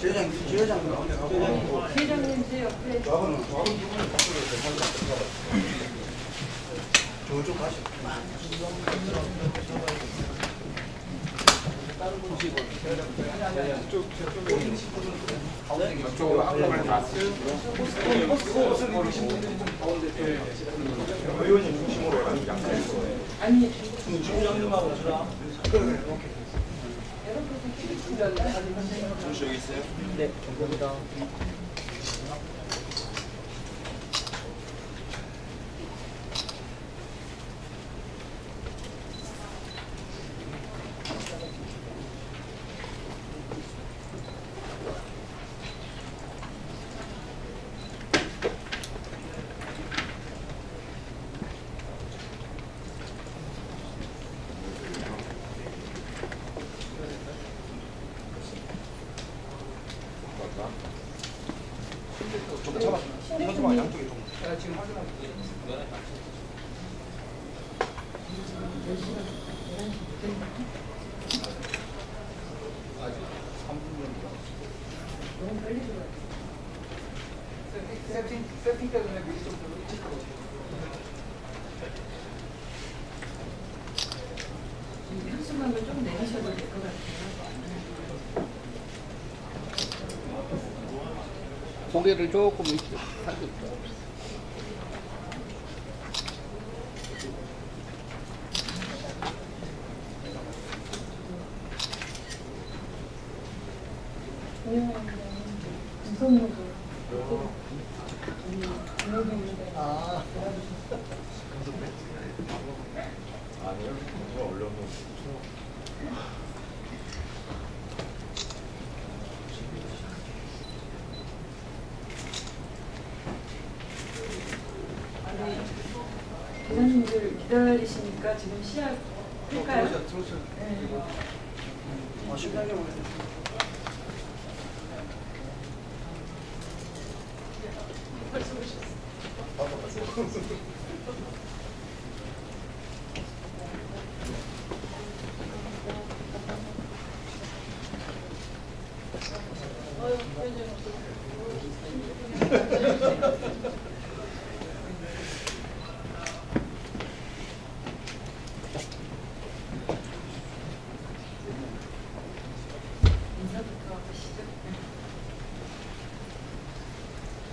지회장 가운데 가고 회장님 제 옆에 조합은 부분을 바꾸고 저쪽 가시. 저쪽으로 앞으로 갔어요. 의원님 중심으로 해가지고 양쪽에서. 아니 주장님하고 저랑. 그래, 오케이. 여기 있어요? 네, 감사합니다. 좀 잡아. 현수막 양쪽에 좀. 지금 확인하고 있어요. 아직 3분 정도. 너무 빨리 들어가요. 세팅 때문에 미리 좀 일찍 하고 현수막을 좀 내리셔도 될 것 같아요. 고개를 조금 이렇게 살펴보세요. 아니요. 제가 원래 기자님들 기다리시니까 지금 시작할까요? 네. 신나게 보내.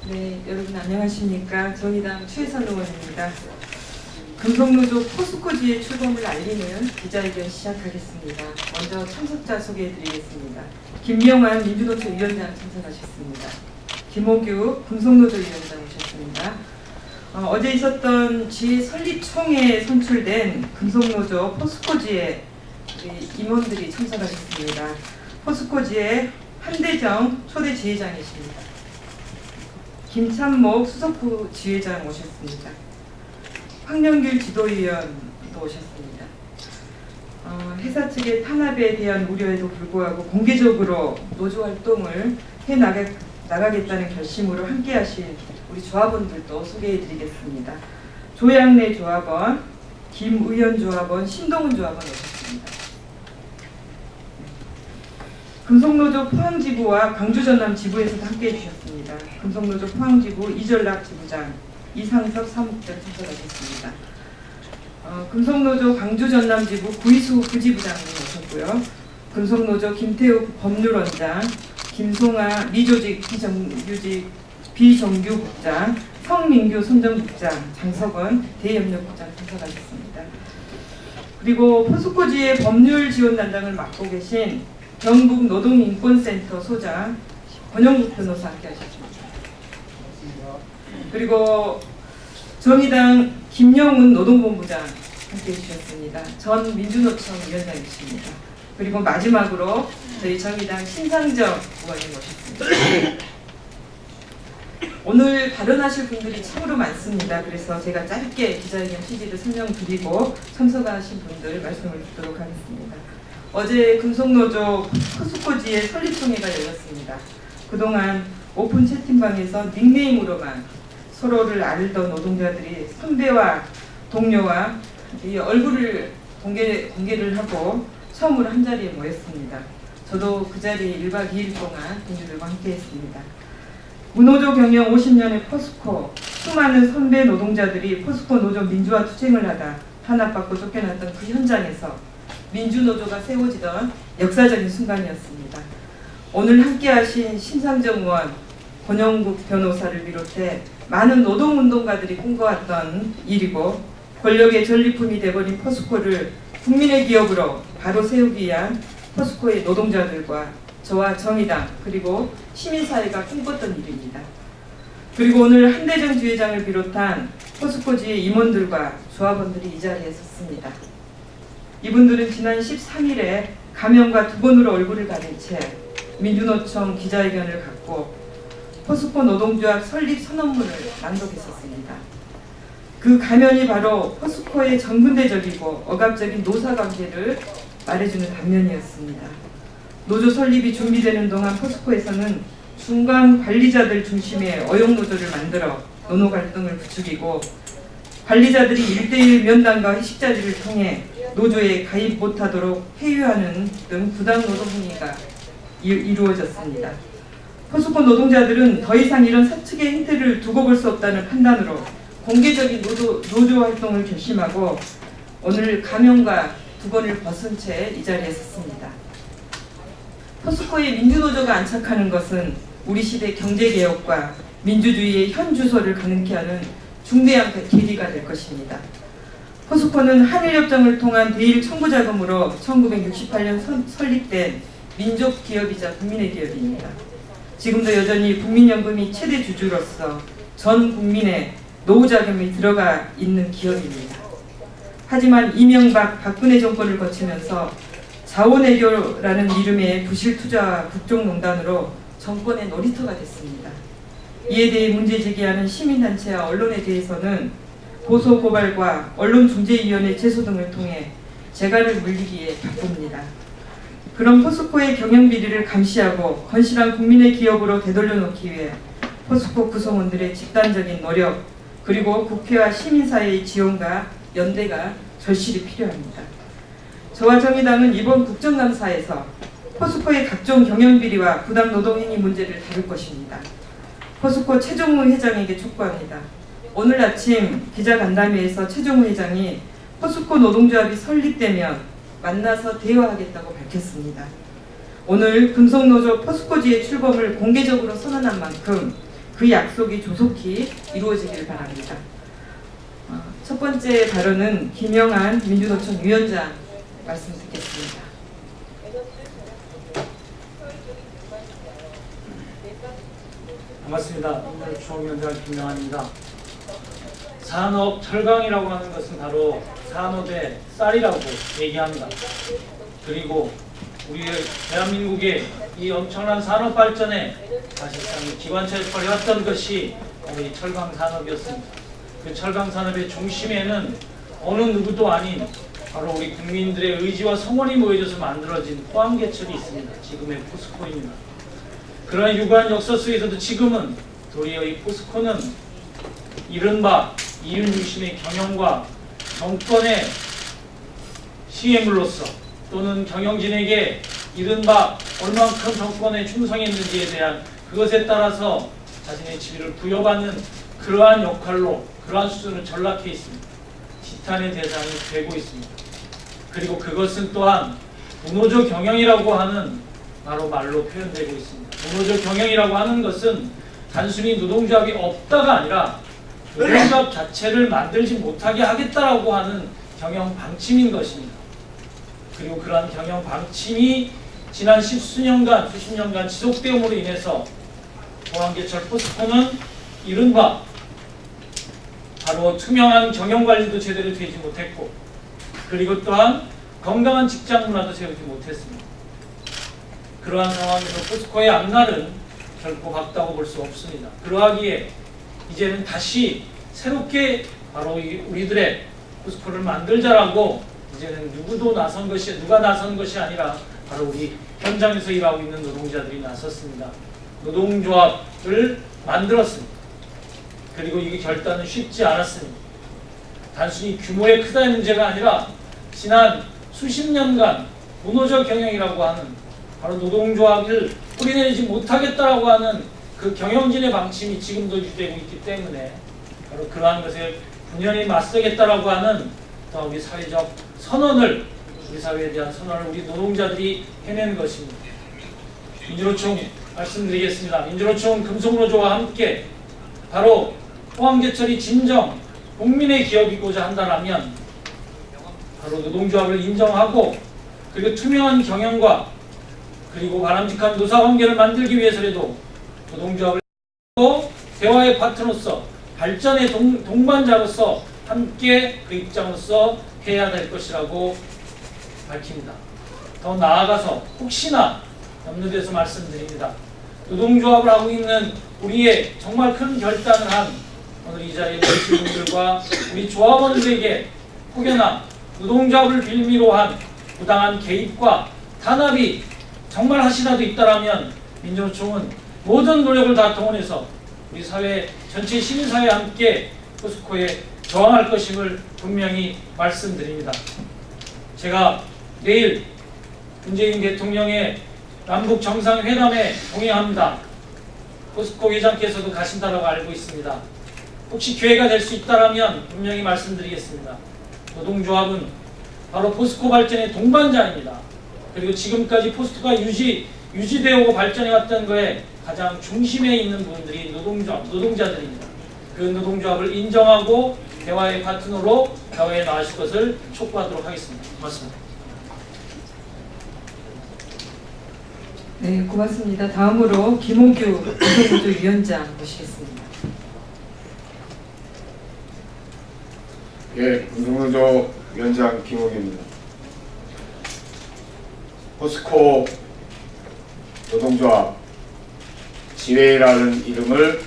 네, 여러분 안녕하십니까. 정의당 최선 의원입니다. 금속노조 포스코지의 출범을 알리는 기자회견 시작하겠습니다. 먼저 참석자 소개해드리겠습니다. 김명환 민주노총 위원장 참석하셨습니다. 김호규 금속노조 위원장 오셨습니다. 어제 있었던 지회 설립총회에 선출된 금속노조 포스코지의 임원들이 참석하셨습니다. 포스코지의 한대정 초대 지회장이십니다. 김찬목 수석부 지회장 오셨습니다. 황영길 지도위원도 오셨습니다. 회사 측의 탄압에 대한 우려에도 불구하고 공개적으로 노조 활동을 나가겠다는 결심으로 함께하신 우리 조합원들도 소개해드리겠습니다. 조양래 조합원, 김의연 조합원, 신동훈 조합원 오셨습니다. 금속노조 포항지부와 광주전남 지부에서도 함께해 주셨습니다. 금속노조 포항지부 이전락 지부장, 이상섭 사무국장 참석하셨습니다. 금속노조 광주전남 지부 구이수 부지부장님 오셨고요. 금속노조 김태욱 법률원장, 김송아 미조직 비정규국장, 성민규 선정국장, 장석원 대협력국장 참석하셨습니다. 그리고 포스코지의 법률지원단장을 맡고 계신 경북노동인권센터 소장 권영국 변호사 함께하셨습니다. 그리고 정의당 김영훈 노동본부장 함께해 주셨습니다. 전 민주노총 위원장이십니다. 그리고 마지막으로 저희 정의당 신상정 의원님 모셨습니다. 오늘 발언하실 분들이 참으로 많습니다. 그래서 제가 짧게 기자회견 취지를 설명드리고 참석하신 분들 말씀을 듣도록 하겠습니다. 어제 금속노조 포스코지의 설립총회가 열렸습니다. 그동안 오픈 채팅방에서 닉네임으로만 서로를 알던 노동자들이 선배와 동료와 이 얼굴을 공개를 하고 처음으로 한자리에 모였습니다. 저도 그 자리에 1박 2일 동안 동료들과 함께했습니다. 무노조 경영 50년의 포스코, 수많은 선배 노동자들이 포스코 노조 민주화 투쟁을 하다 탄압받고 쫓겨났던 그 현장에서 민주노조가 세워지던 역사적인 순간이었습니다. 오늘 함께하신 심상정 의원, 권영국 변호사를 비롯해 많은 노동운동가들이 꿈꿔왔던 일이고 권력의 전리품이 돼버린 포스코를 국민의 기업으로 바로 세우기 위한 포스코의 노동자들과 저와 정의당 그리고 시민사회가 꿈꿨던 일입니다. 그리고 오늘 한대정 주회장을 비롯한 포스코지의 임원들과 조합원들이 이 자리에 섰습니다. 이분들은 지난 13일에 가면과 두 번으로 얼굴을 가린 채 민주노총 기자회견을 갖고 포스코 노동조합 설립 선언문을 낭독했었습니다. 그 가면이 바로 포스코의 전근대적이고 억압적인 노사관계를 말해주는 단면이었습니다. 노조 설립이 준비되는 동안 포스코에서는 중간 관리자들 중심의 어용노조를 만들어 노노 갈등을 부추기고 관리자들이 1대1 면담과 회식 자리를 통해 노조에 가입 못하도록 회유하는 등 부당 노동 행위가 이루어졌습니다. 포스코 노동자들은 더 이상 이런 사측의 행태를 두고 볼 수 없다는 판단으로 공개적인 노조 활동을 결심하고 오늘 가면과 두 번을 벗은 채 이 자리에 섰습니다. 포스코의 민주노조가 안착하는 것은 우리 시대 경제개혁과 민주주의의 현 주소를 가능케 하는 중대한 계기가 될 것입니다. 포스코는 한일협정을 통한 대일 청구자금으로 1968년 설립된 민족기업이자 국민의 기업입니다. 지금도 여전히 국민연금이 최대 주주로서 전 국민의 노후자금이 들어가 있는 기업입니다. 하지만 이명박, 박근혜 정권을 거치면서 자원외교라는 이름의 부실 투자와 국정농단으로 정권의 놀이터가 됐습니다. 이에 대해 문제 제기하는 시민단체와 언론에 대해서는 고소고발과 언론중재위원회 제소 등을 통해 재갈을 물리기에 바쁩니다. 그런 포스코의 경영비리를 감시하고 건실한 국민의 기업으로 되돌려놓기 위해 포스코 구성원들의 집단적인 노력 그리고 국회와 시민사회의 지원과 연대가 절실히 필요합니다. 저와 정의당은 이번 국정감사에서 포스코의 각종 경영비리와 부당노동행위 문제를 다룰 것입니다. 포스코 최종우 회장에게 촉구합니다. 오늘 아침 기자간담회에서 최종우 회장이 포스코 노동조합이 설립되면 만나서 대화하겠다고 밝혔습니다. 오늘 금속노조 포스코지의 출범을 공개적으로 선언한 만큼 그 약속이 조속히 이루어지길 바랍니다. 첫 번째 발언은 김영한 민주노총 위원장 말씀 듣겠습니다. 반갑습니다. 오늘 총위원장 김영환입니다. 산업 철강이라고 하는 것은 바로 산업의 쌀이라고 얘기합니다. 그리고 우리 대한민국의 이 엄청난 산업 발전에 사실상 기관차에 서려왔던 것이 우리 철강 산업이었습니다. 그 철강 산업의 중심에는 어느 누구도 아닌 바로 우리 국민들의 의지와 성원이 모여져서 만들어진 포항제철이 있습니다. 지금의 포스코입니다. 그러나 유구한 역사 속에서도 지금은 도리어 이 포스코는 이른바 이윤유신의 경영과 정권의 시해물로서 또는 경영진에게 이른바 얼만큼 정권에 충성했는지에 대한 그것에 따라서 자신의 지위를 부여받는 그러한 역할로 그러한 수준을 전락해 있습니다. 지탄의 대상이 되고 있습니다. 그리고 그것은 또한 무노조 경영이라고 하는 바로 말로 표현되고 있습니다. 무노조 경영이라고 하는 것은 단순히 노동조합이 없다가 아니라 노동조합 자체를 만들지 못하게 하겠다라고 하는 경영 방침인 것입니다. 그리고 그러한 경영 방침이 지난 수십 년간 지속되음으로 인해서 포항제철 포스코는 이른바 바로 투명한 경영관리도 제대로 되지 못했고 그리고 또한 건강한 직장 문화도 세우지 못했습니다. 그러한 상황에서 포스코의 앞날은 결코 밝다고 볼 수 없습니다. 그러하기에 이제는 다시 새롭게 바로 우리들의 포스코를 만들자라고 이제는 누가 나선 것이 아니라 바로 우리 현장에서 일하고 있는 노동자들이 나섰습니다. 노동조합을 만들었습니다. 그리고 이게 결단은 쉽지 않았습니다. 단순히 규모의 크다의 문제가 아니라 지난 수십 년간 무노조 경영이라고 하는 바로 노동조합을 뿌리내리지 못하겠다라고 하는 그 경영진의 방침이 지금도 유지되고 있기 때문에 바로 그러한 것에 분연히 맞서겠다라고 하는 또 우리 사회적 선언을, 우리 사회에 대한 선언을 우리 노동자들이 해낸 것입니다. 민주노총 말씀드리겠습니다. 민주노총 금속노조와 함께 바로 포항제철이 진정 국민의 기업이고자 한다면 바로 노동조합을 인정하고 그리고 투명한 경영과 그리고 바람직한 노사관계를 만들기 위해서라도 노동조합을 대화의 파트너로서 발전의 동반자로서 함께 그 입장으로서 해야 될 것이라고 밝힙니다. 더 나아가서 혹시나 염려돼서 말씀드립니다. 노동조합을 하고 있는 우리의 정말 큰 결단을 한 오늘 이 자리에 계신 분들과 우리 조합원들에게 혹여나 노동조합을 빌미로 한 부당한 개입과 탄압이 정말 하시라도 있다라면 민주노총은 모든 노력을 다 동원해서 우리 사회 전체 시민사회와 함께 포스코에 저항할 것임을 분명히 말씀드립니다. 제가 내일 문재인 대통령의 남북 정상회담에 동행합니다. 포스코 회장께서도 가신다라고 알고 있습니다. 혹시 기회가 될 수 있다라면 분명히 말씀드리겠습니다. 노동조합은 바로 포스코 발전의 동반자입니다. 그리고 지금까지 포스코가 유지되어 오고 발전해왔던 거에 가장 중심에 있는 분들이 노동자들입니다. 그 노동조합을 인정하고 대화의 파트너로 대화에 나가실 것을 촉구하도록 하겠습니다. 고맙습니다. 네, 고맙습니다. 다음으로 김호규 금속노조 위원장 모시겠습니다. 예, 금속노조 위원장 김호규입니다. 포스코 노동조합 지회라는 이름을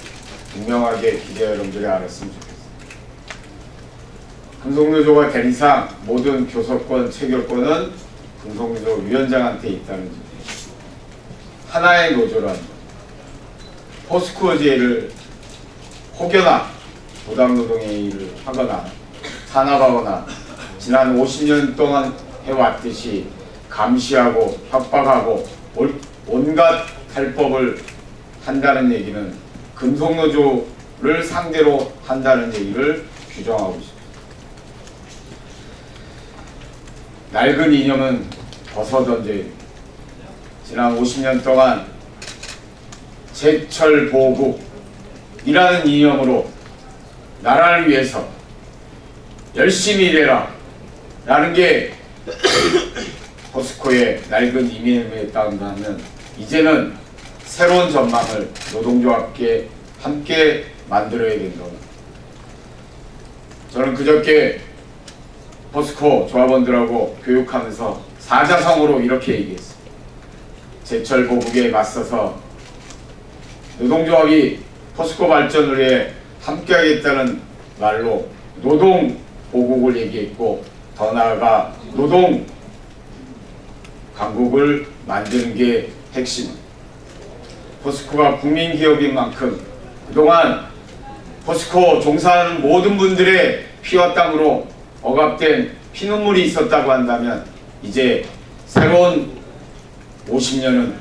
분명하게 기자 여러분들이 알았으면 좋겠습니다. 금속노조가 된 이상 모든 교섭권, 체결권은 금속노조 위원장한테 있다는 점. 하나의 노조란 포스코 지회를 혹여나 부당노동행위를 하거나 탄압하거나 지난 50년 동안 해왔듯이 감시하고 협박하고 온갖 탈법을 한다는 얘기는 금속노조를 상대로 한다는 얘기를 규정하고 있습니다. 낡은 이념은 벗어던져야 됩니다. 지난 50년 동안 제철보국이라는 이념으로 나라를 위해서 열심히 일해라 라는 게 포스코의 낡은 이념에 따른다면 이제는 새로운 전망을 노동조합께 함께 만들어야 된다고. 저는 그저께 포스코 조합원들하고 교육하면서 사자성어로 이렇게 얘기했습니다. 제철보국에 맞서서 노동조합이 포스코 발전을 위해 함께하겠다는 말로 노동보국을 얘기했고 더 나아가 노동 강국을 만드는 게 핵심입니다. 포스코가 국민기업인 만큼 그동안 포스코 종사하는 모든 분들의 피와 땀으로 억압된 피눈물이 있었다고 한다면 이제 새로운 50년은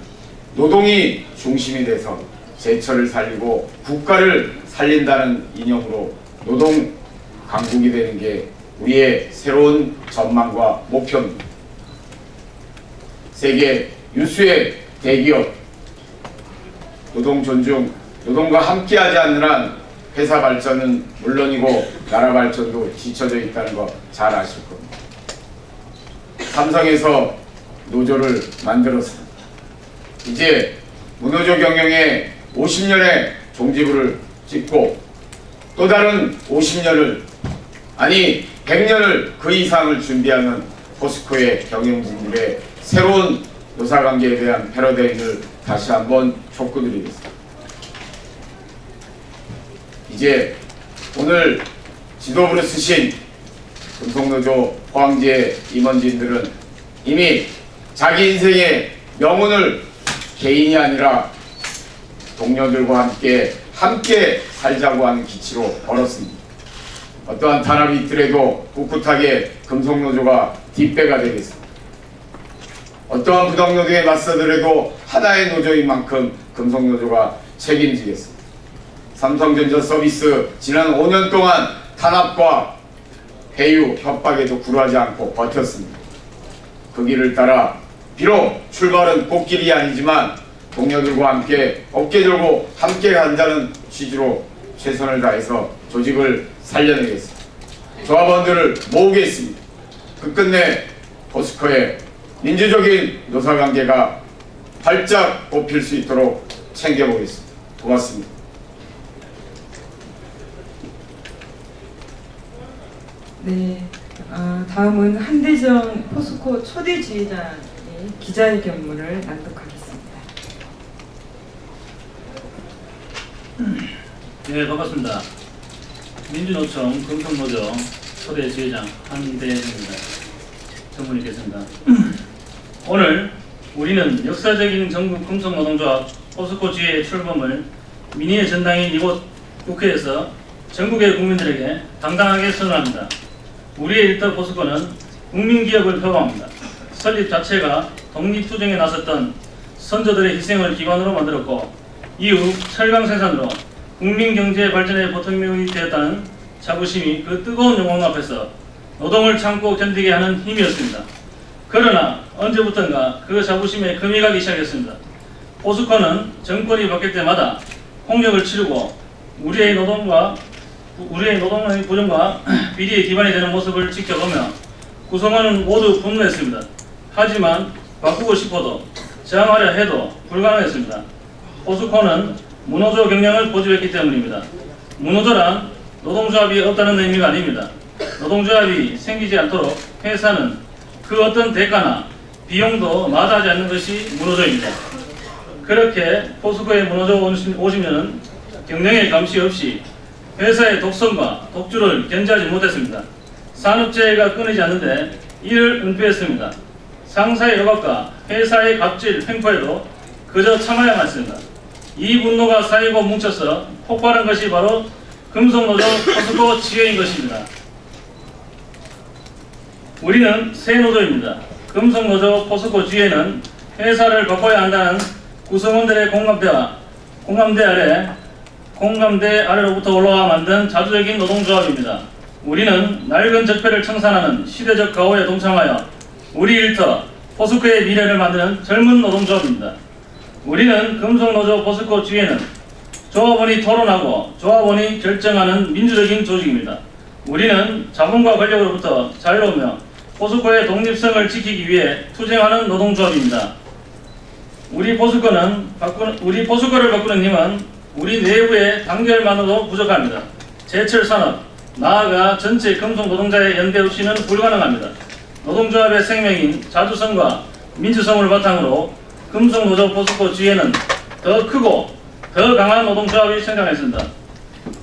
노동이 중심이 돼서 제철을 살리고 국가를 살린다는 이념으로 노동 강국이 되는 게 우리의 새로운 전망과 목표입니다. 세계 유수의 대기업 노동 존중, 노동과 함께하지 않는 한 회사 발전은 물론이고 나라 발전도 뒤처져 있다는 거 잘 아실 겁니다. 삼성에서 노조를 만들었습니다. 이제 무노조 경영에 50년의 종지부를 찍고 또 다른 50년을 아니 100년을 그 이상을 준비하는 포스코의 경영진들의 새로운 노사관계에 대한 패러다임을 다시 한번 촉구드리겠습니다. 이제 오늘 지도부를 쓰신 금속노조 포항지의 임원진들은 이미 자기 인생의 명운을 개인이 아니라 동료들과 함께 살자고 하는 기치로 걸었습니다. 어떠한 탄압이 있더라도 꿋꿋하게 금속노조가 뒷배가 되겠습니다. 어떠한 부당노동에 맞서더라도 하나의 노조인 만큼 금속노조가 책임지겠습니다. 삼성전자 서비스 지난 5년 동안 탄압과 회유, 협박에도 굴하지 않고 버텼습니다. 그 길을 따라 비록 출발은 꽃길이 아니지만 동료들과 함께 어깨 들고 함께 간다는 취지로 최선을 다해서 조직을 살려내겠습니다. 조합원들을 모으겠습니다. 끝끝내 포스코의 민주적인 노사관계가 활짝 뽑힐 수 있도록 챙겨보겠습니다. 고맙습니다. 네, 다음은 한대정 포스코 초대 지회장의 기자회견문을 낭독하겠습니다. 네, 반갑습니다. 민주노총 금속노조 초대 지회장 한대정입니다. 전문의겠습니다. 오늘 우리는 역사적인 전국 금속노동조합 포스코 지회의 출범을 민의의 전당인 이곳 국회에서 전국의 국민들에게 당당하게 선언합니다. 우리의 일터 포스코는 국민기업을 표방합니다. 설립 자체가 독립투쟁에 나섰던 선조들의 희생을 기반으로 만들었고 이후 철강 생산으로 국민경제 발전의 보탬이 되었다는 자부심이 그 뜨거운 영광 앞에서 노동을 참고 견디게 하는 힘이었습니다. 그러나 언제부턴가 그 자부심에 금이 가기 시작했습니다. 포스코는 정권이 바뀔 때마다 폭력을 치르고 우리의 노동의 부정과 비리에 기반이 되는 모습을 지켜보며 구성원은 모두 분노했습니다. 하지만 바꾸고 싶어도 저항하려 해도 불가능했습니다. 포스코는 무노조 경영을 고집했기 때문입니다. 무노조란 노동조합이 없다는 의미가 아닙니다. 노동조합이 생기지 않도록 회사는 그 어떤 대가나 비용도 마다하지 않는 것이 무노조입니다. 그렇게 포스코의 무노조 50년은 경영의 감시 없이 회사의 독선과 독주를 견제하지 못했습니다. 산업재해가 끊이지 않는데 이를 은폐했습니다. 상사의 억압과 회사의 갑질 횡포에도 그저 참아야만 했습니다. 이 분노가 쌓이고 뭉쳐서 폭발한 것이 바로 금속노조 포스코 지회인 것입니다. 우리는 새 노조입니다. 금속노조 포스코 지회는 회사를 바꿔야 한다는 구성원들의 공감대 아래로부터 올라와 만든 자주적인 노동조합입니다. 우리는 낡은 적폐를 청산하는 시대적 가오에 동참하여 우리 일터 포스코의 미래를 만드는 젊은 노동조합입니다. 우리는 금속노조 포스코 지회는 조합원이 토론하고 조합원이 결정하는 민주적인 조직입니다. 우리는 자본과 권력으로부터 자유로우며 포스코의 독립성을 지키기 위해 투쟁하는 노동조합입니다. 우리 포스코를 바꾸는 힘은 우리 내부의 단결만으로도 부족합니다. 제철 산업, 나아가 전체 금속 노동자의 연대 없이는 불가능합니다. 노동조합의 생명인 자주성과 민주성을 바탕으로 금속노조 포스코 지회는 더 크고 더 강한 노동조합이 생겨났습니다.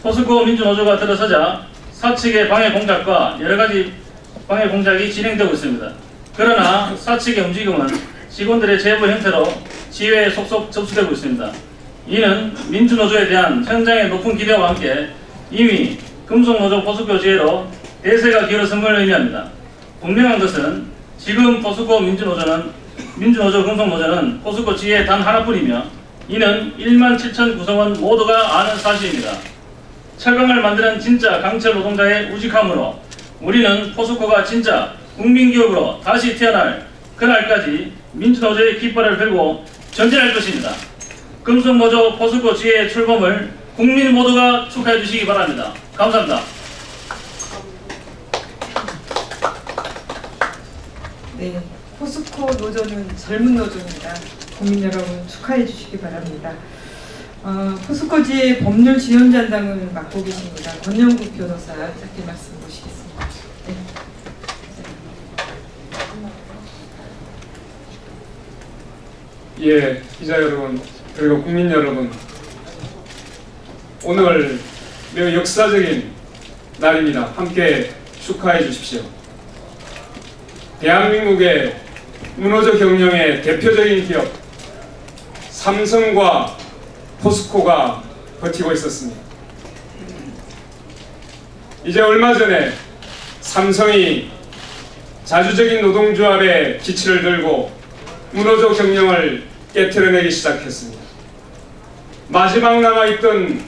포스코 민주노조가 들어서자 사측의 방해 공작과 여러가지 방해 공작이 진행되고 있습니다. 그러나 사측의 움직임은 직원들의 제보 형태로 지회에 속속 접수되고 있습니다. 이는 민주노조에 대한 현장의 높은 기대와 함께 이미 금속노조 포스코 지회로 대세가 기울어선 걸 의미합니다. 분명한 것은 지금 포스코 민주노조 금속노조는 포스코 지회 단 하나뿐이며 이는 1만 7천 구성원 모두가 아는 사실입니다. 철강을 만드는 진짜 강철 노동자의 우직함으로 우리는 포스코가 진짜 국민기업으로 다시 태어날 그날까지 민주노조의 깃발을 들고 전진할 것입니다. 금속노조 포스코 지회의 출범을 국민 모두가 축하해 주시기 바랍니다. 감사합니다. 네, 포스코 노조는 젊은 노조입니다. 국민 여러분 축하해 주시기 바랍니다. 포스코 지회 법률 지원단장을 맡고 계십니다. 권영국 변호사 짧게 말씀 모시겠습니다. 네. 예, 기자 여러분, 그리고 국민 여러분, 오늘 매우 역사적인 날입니다. 함께 축하해 주십시오. 대한민국의 무노조 경영의 대표적인 기업 삼성과 포스코가 버티고 있었습니다. 이제 얼마 전에 삼성이 자주적인 노동조합의 기치를 들고 문호조 경영을 깨트려내기 시작했습니다. 마지막 남아있던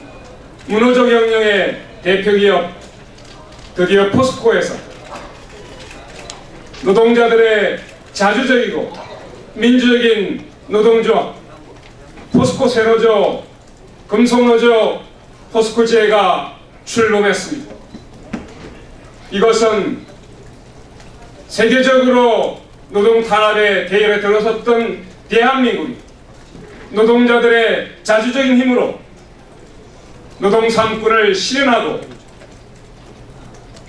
문호조 경영의 대표기업 드디어 포스코에서 노동자들의 자주적이고 민주적인 노동조합 포스코 새노조, 금속노조, 포스코지회가 출범했습니다. 이것은 세계적으로 노동 탄압의 대열에 들어섰던 대한민국이 노동자들의 자주적인 힘으로 노동 3권을 실현하고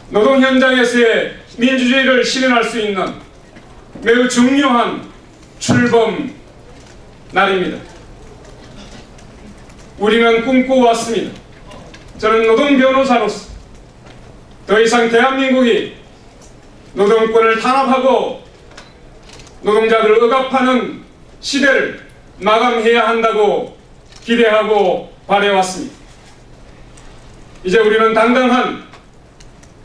노동 현장에서의 민주주의를 실현할 수 있는 매우 중요한 출범 날입니다. 우리는 꿈꿔왔습니다. 저는 노동 변호사로서 더 이상 대한민국이 노동권을 탄압하고 노동자들을 억압하는 시대를 마감해야 한다고 기대하고 바래왔습니다. 이제 우리는 당당한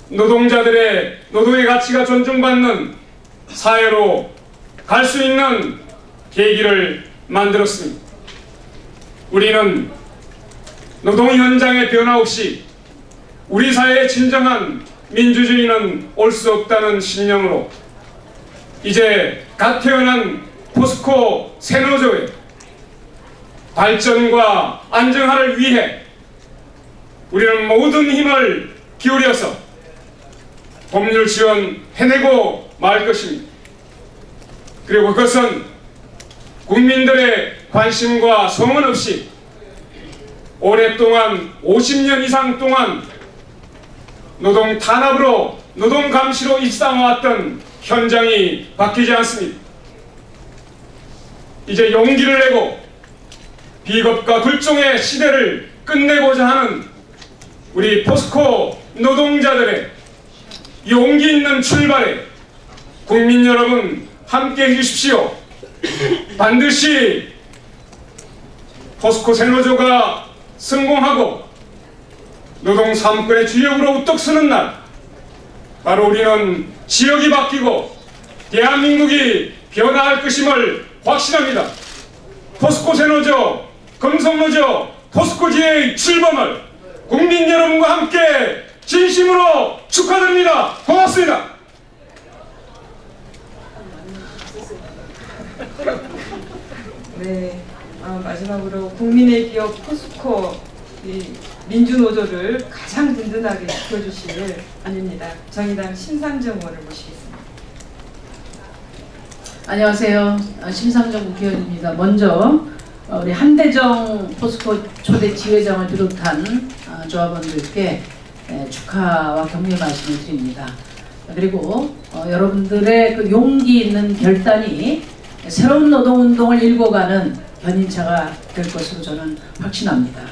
노동자들의 노동의 가치가 존중받는 사회로 갈 수 있는 계기를 만들었습니다. 우리는 노동 현장의 변화 없이 우리 사회의 진정한 민주주의는 올 수 없다는 신념으로 이제 갓 태어난 포스코 새노조의 발전과 안정화를 위해 우리는 모든 힘을 기울여서 법률 지원 해내고 말 것입니다. 그리고 그것은 국민들의 관심과 소문 없이 오랫동안 50년 이상 동안 노동 탄압으로 노동 감시로 일상화왔던 현장이 바뀌지 않습니다. 이제 용기를 내고 비겁과 불종의 시대를 끝내고자 하는 우리 포스코 노동자들의 용기 있는 출발에 국민 여러분 함께 해주십시오. 반드시 포스코 새노조가 성공하고 노동 3권의 주역으로 우뚝 서는 날, 바로 우리는 지역이 바뀌고 대한민국이 변화할 것임을 확신합니다. 포스코 새노조, 금속노조, 포스코지의 출범을 국민 여러분과 함께 진심으로 축하드립니다. 고맙습니다. 네, 마지막으로 국민의 기업 포스코 민주노조를 가장 든든하게 지켜주실 분입니다. 정의당 심상정 의원을 모시겠습니다. 안녕하세요. 심상정 국회의원입니다. 먼저 우리 한대정 포스코 초대 지회장을 비롯한 조합원들께 축하와 격려 말씀을 드립니다. 그리고 여러분들의 그 용기 있는 결단이 새로운 노동운동을 일궈가는 견인차가 될 것으로 저는 확신합니다.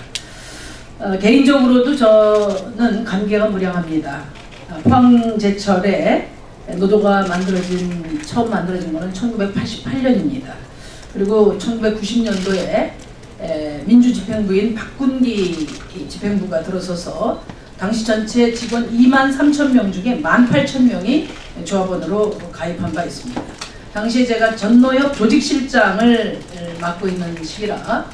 개인적으로도 저는 감개가 무량합니다. 포항제철에 노조가 처음 만들어진 것은 1988년입니다. 그리고 1990년도에 민주집행부인 박군기 집행부가 들어서서 당시 전체 직원 23,000명 중에 18,000명이 조합원으로 가입한 바 있습니다. 당시에 제가 전노협 조직실장을 맡고 있는 시기라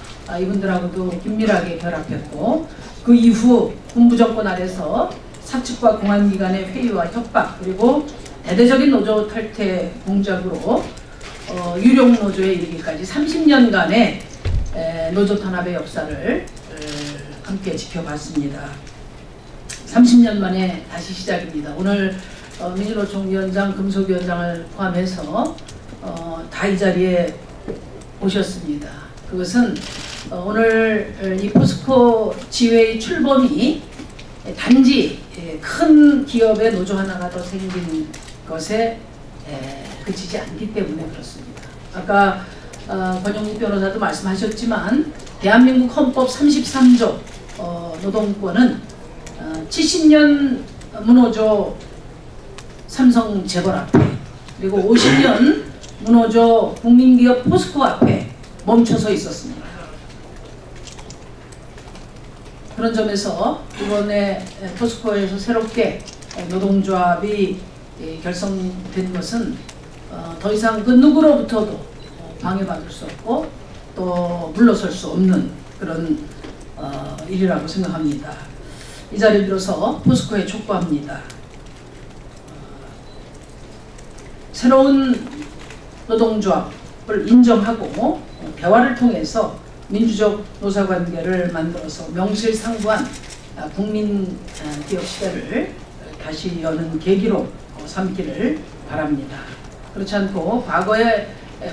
이분들하고도 긴밀하게 결합했고, 그 이후 군부정권 아래서 사측과 공안기관의 회의와 협박, 그리고 대대적인 노조 탈퇴 공작으로 유령 노조에 이르기까지 30년간의 노조 탄압의 역사를 함께 지켜봤습니다. 30년 만에 다시 시작입니다. 오늘 민주노총 위원장, 금속위원장을 포함해서 다 이 자리에 오셨습니다. 그것은 오늘 이 포스코 지회의 출범이 단지 큰 기업의 노조 하나가 더 생긴 것에 그치지 않기 때문에 그렇습니다. 아까 권영국 변호사도 말씀하셨지만 대한민국 헌법 33조 노동권은 70년 문호조 삼성 재벌 앞에, 그리고 50년 문호조 국민기업 포스코 앞에 멈춰서 있었습니다. 그런 점에서 이번에 포스코에서 새롭게 노동조합이 결성된 것은 더 이상 그 누구로부터도 방해받을 수 없고 또 물러설 수 없는 그런 일이라고 생각합니다. 이 자리를 빌어서 포스코에 촉구합니다. 새로운 노동조합을 인정하고 대화를 통해서 민주적 노사관계를 만들어서 명실상부한 국민 기업 시대를 다시 여는 계기로 삼기를 바랍니다. 그렇지 않고 과거의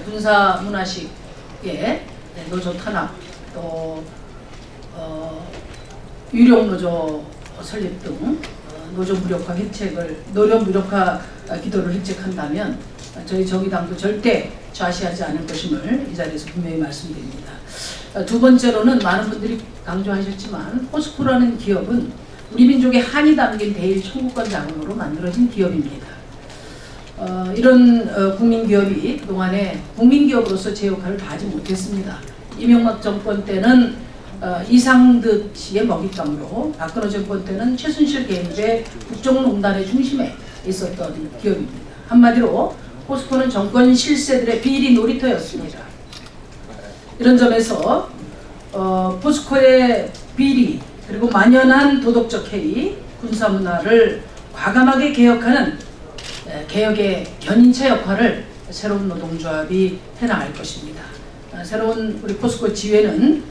군사 문화식의 노조 탄압 또 유령 노조 설립 등 노조 무력화 획책을 노조 무력화 기도를 획책한다면 저희 정의당도 절대 좌시하지 않을 것임을 이 자리에서 분명히 말씀드립니다. 두 번째로는 많은 분들이 강조하셨지만 포스코라는 기업은 우리 민족의 한이 담긴 대일 청구권 자금으로 만들어진 기업입니다. 이런 국민기업이 그동안에 국민기업으로서 제 역할을 다하지 못했습니다. 이명박 정권 때는 이상득 씨의 먹잇감으로, 박근혜 정권 때는 최순실 개인의 국정농단의 중심에 있었던 기업입니다. 한마디로 포스코는 정권 실세들의 비리 놀이터였습니다. 이런 점에서 포스코의 비리 그리고 만연한 도덕적 해이, 군사문화를 과감하게 개혁하는 개혁의 견인차 역할을 새로운 노동조합이 해나갈 것입니다. 새로운 우리 포스코 지회는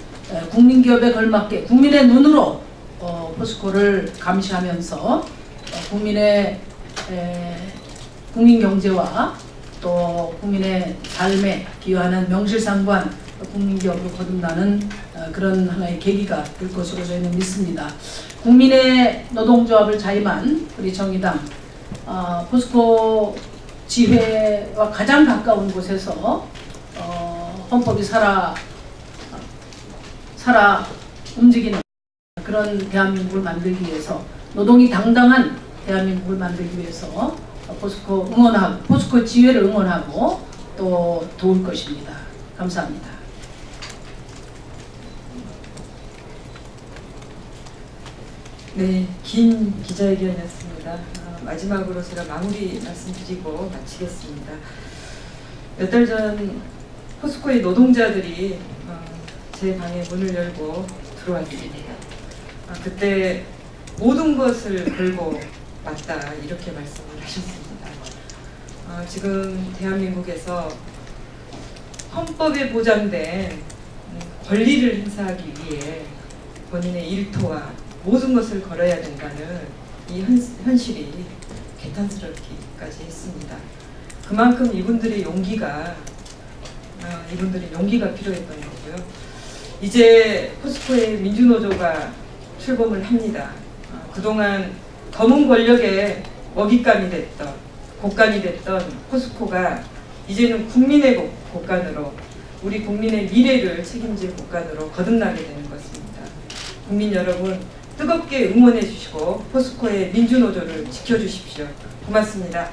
국민기업에 걸맞게 국민의 눈으로 포스코를 감시하면서 국민의 국민경제와 또 국민의 삶에 기여하는 명실상부한 국민기업으로 거듭나는 그런 하나의 계기가 될 것으로 저희는 믿습니다. 국민의 노동조합을 자임한 우리 정의당 포스코 지회와 가장 가까운 곳에서 헌법이 살아 움직이는 그런 대한민국을 만들기 위해서, 노동이 당당한 대한민국을 만들기 위해서 포스코 지회를 응원하고 또 도울 것입니다. 감사합니다. 네, 긴 기자회견이었습니다. 마지막으로 제가 마무리 말씀드리고 마치겠습니다. 몇 달 전 포스코의 노동자들이 제 방에 문을 열고 들어왔습니다. 그때 모든 것을 걸고 왔다 이렇게 말씀을 하셨습니다. 지금 대한민국에서 헌법에 보장된 권리를 행사하기 위해 본인의 일터와 모든 것을 걸어야 된다는 이 현실이 개탄스럽기까지 했습니다. 그만큼 이분들의 용기가 필요했던 거고요. 이제 포스코의 민주노조가 출범을 합니다. 그동안 검은 권력의 먹잇감이 됐던, 곳간이 됐던 포스코가 이제는 국민의 곳간으로, 우리 국민의 미래를 책임질 곳간으로 거듭나게 되는 것입니다. 국민 여러분, 뜨겁게 응원해 주시고 포스코의 민주노조를 지켜주십시오. 고맙습니다.